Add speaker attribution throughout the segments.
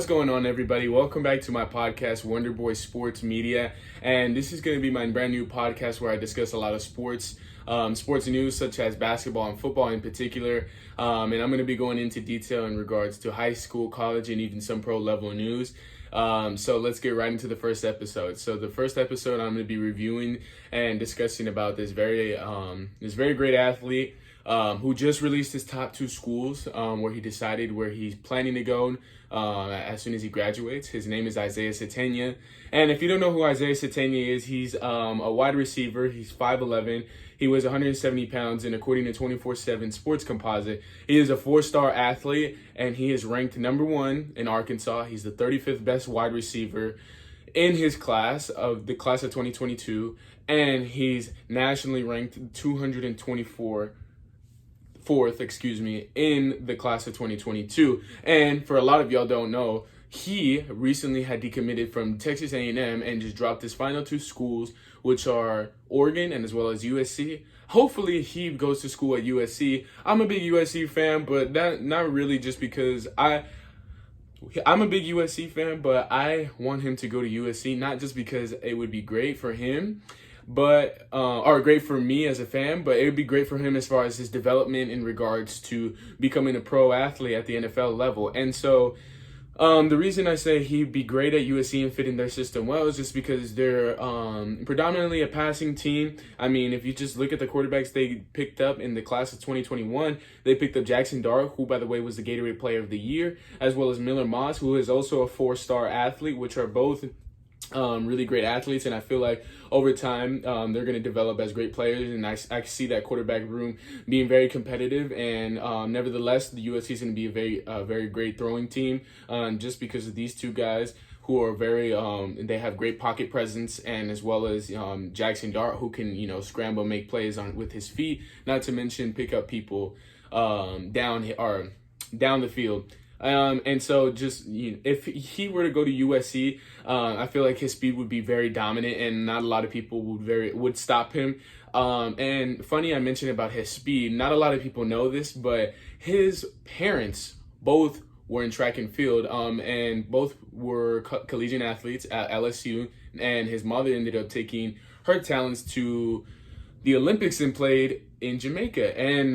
Speaker 1: What's going on, everybody? Welcome back to my podcast, WonderBoy Sports Media, and this is going to be my brand new podcast where I discuss a lot of sports news such as basketball and football in particular, and I'm going to be going into detail in regards to high school, college, and even some pro level news. So let's get right into the first episode. So the first episode, I'm going to be reviewing and discussing about this very great athlete who just released his top two schools where he decided where he's planning to go as soon as he graduates. His name is Isaiah Sategna. And if you don't know who Isaiah Sategna is, he's a wide receiver. He's 5'11". He weighs 170 pounds, and according to 24/7 Sports Composite, he is a 4-star athlete, and he is ranked number 1 in Arkansas. He's the 35th best wide receiver in his class of 2022, and he's nationally ranked 224th in the class of 2022. And for a lot of y'all don't know, he recently had decommitted from Texas A&M and just dropped his final two schools, which are Oregon and as well as USC. Hopefully he goes to school at USC. I'm a big USC fan, but that not really just because I'm a big USC fan, but I want him to go to USC, not just because it would be great for him, but or great for me as a fan, but it would be great for him as far as his development in regards to becoming a pro athlete at the NFL level. And so the reason I say he'd be great at USC and fit in their system well is just because they're predominantly a passing team. I mean, if you just look at the quarterbacks they picked up in the class of 2021, they picked up Jackson Dart, who, by the way, was the Gatorade Player of the Year, as well as Miller Moss, who is also a 4-star athlete, which are both really great athletes, and I feel like over time they're going to develop as great players, and I see that quarterback room being very competitive, and nevertheless the USC is going to be a very great throwing team just because of these two guys who are very they have great pocket presence, and as well as Jackson Dart, who can scramble, make plays with his feet, not to mention pick up people down the field. And so just if he were to go to USC, I feel like his speed would be very dominant, and not a lot of people would stop him. And funny I mentioned about his speed. Not a lot of people know this, but his parents both were in track and field, and both were collegiate athletes at LSU. And his mother ended up taking her talents to the Olympics and played in Jamaica, and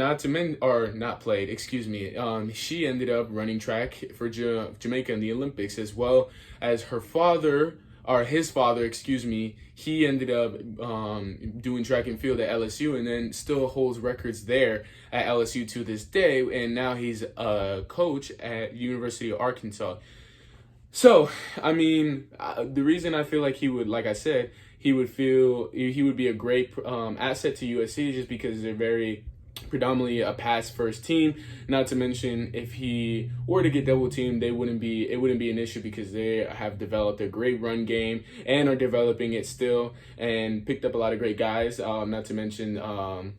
Speaker 1: she ended up running track for Jamaica in the Olympics, as well as his father, he ended up doing track and field at LSU, and then still holds records there at LSU to this day, and now he's a coach at University of Arkansas. So, I mean, the reason I feel like he would, like I said, he would be a great asset to USC just because they're very predominantly a pass first team. Not to mention, if he were to get double teamed, it wouldn't be an issue because they have developed a great run game and are developing it still, and picked up a lot of great guys. Not to mention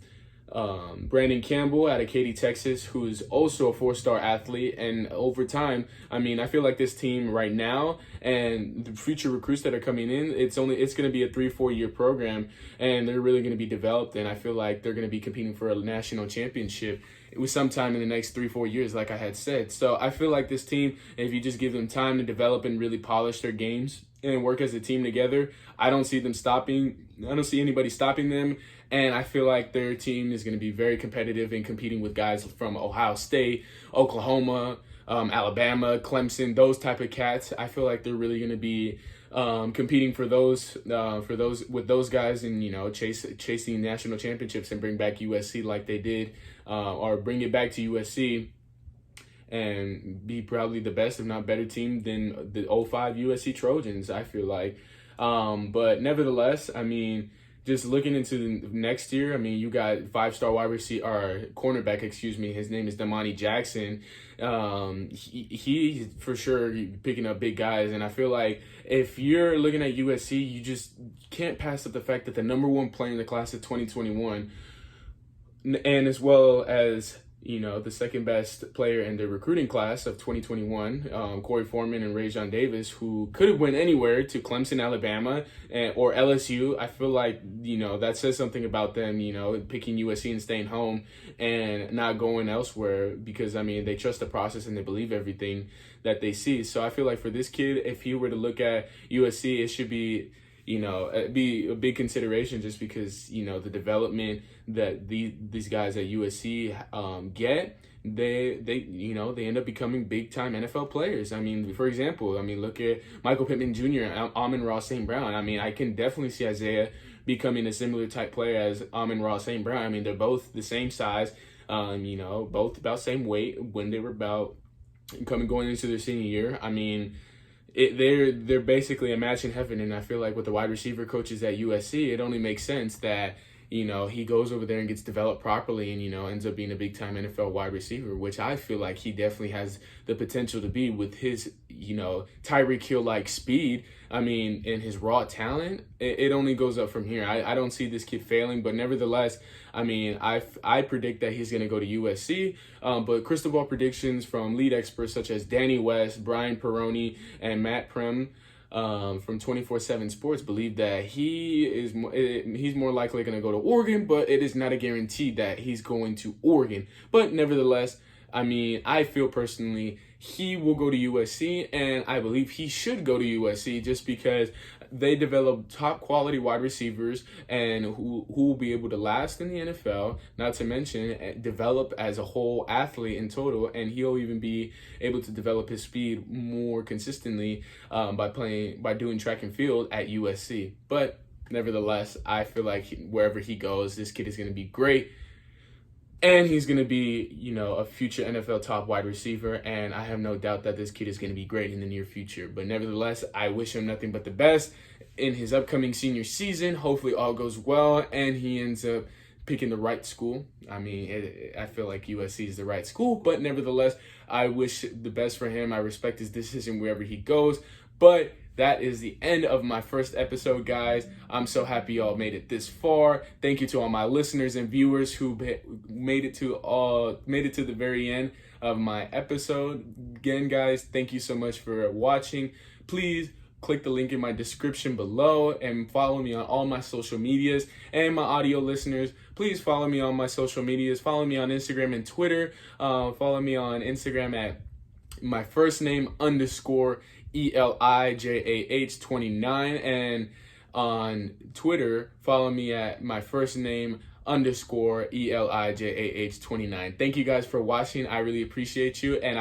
Speaker 1: Brandon Campbell out of Katy, Texas, who is also a 4-star athlete. And over time, I mean, I feel like this team right now and the future recruits that are coming in, it's going to be a 3-4 year program, and they're really going to be developed. And I feel like they're going to be competing for a national championship with sometime in the next 3-4 years, like I had said. So I feel like this team, if you just give them time to develop and really polish their games and work as a team together, I don't see anybody stopping them. And I feel like their team is going to be very competitive in competing with guys from Ohio State, Oklahoma, Alabama, Clemson, those type of cats. I feel like they're really going to be competing with those guys, and chasing national championships and bring back USC like they did, or bring it back to USC and be probably the best, if not better team than the 05 USC Trojans, I feel like. But nevertheless, I mean, just looking into the next year, I mean, you got 5-star wide receiver or cornerback, his name is Damani Jackson. He for sure picking up big guys, and I feel like if you're looking at USC, you just can't pass up the fact that the number 1 player in the class of 2021, and as well as the second best player in the recruiting class of 2021, Corey Foreman and Rajon Davis, who could have went anywhere to Clemson, Alabama, or LSU. I feel like, that says something about them, picking USC and staying home and not going elsewhere because, they trust the process and they believe everything that they see. So I feel like for this kid, if he were to look at USC, it should be be a big consideration just because, the development that these guys at USC get, they end up becoming big time NFL players. For example, look at Michael Pittman Jr., Amon-Ra St. Brown. I can definitely see Isaiah becoming a similar type player as Amon-Ra St. Brown. They're both the same size, both about same weight when they were about going into their senior year. They're basically a match in heaven, and I feel like with the wide receiver coaches at USC, it only makes sense that he goes over there and gets developed properly and ends up being a big time NFL wide receiver, which I feel like he definitely has the potential to be with his Tyreek Hill like speed. And his raw talent, it only goes up from here. I don't see this kid failing, but nevertheless, I predict that he's going to go to USC. But crystal ball predictions from lead experts such as Danny West, Brian Perroni, and Matt Prem from 24/7 Sports believe that he's more likely going to go to Oregon, but it is not a guarantee that he's going to Oregon. But nevertheless, I feel personally he will go to USC, and I believe he should go to USC just because they develop top quality wide receivers and who will be able to last in the NFL, not to mention develop as a whole athlete in total, and he'll even be able to develop his speed more consistently by doing track and field at USC. But nevertheless, I feel like wherever he goes, this kid is going to be great. And he's going to be, a future NFL top wide receiver. And I have no doubt that this kid is going to be great in the near future. But nevertheless, I wish him nothing but the best in his upcoming senior season. Hopefully all goes well and he ends up picking the right school. I feel like USC is the right school. But nevertheless, I wish the best for him. I respect his decision wherever he goes. But that is the end of my first episode, guys. I'm so happy y'all made it this far. Thank you to all my listeners and viewers who made it to the very end of my episode. Again, guys, thank you so much for watching. Please click the link in my description below and follow me on all my social medias. And my audio listeners, please follow me on my social medias. Follow me on Instagram and Twitter. Follow me on Instagram at my first name _ ELIJAH29, and on Twitter, follow me at my first name _ ELIJAH29. Thank you guys for watching. I really appreciate you, and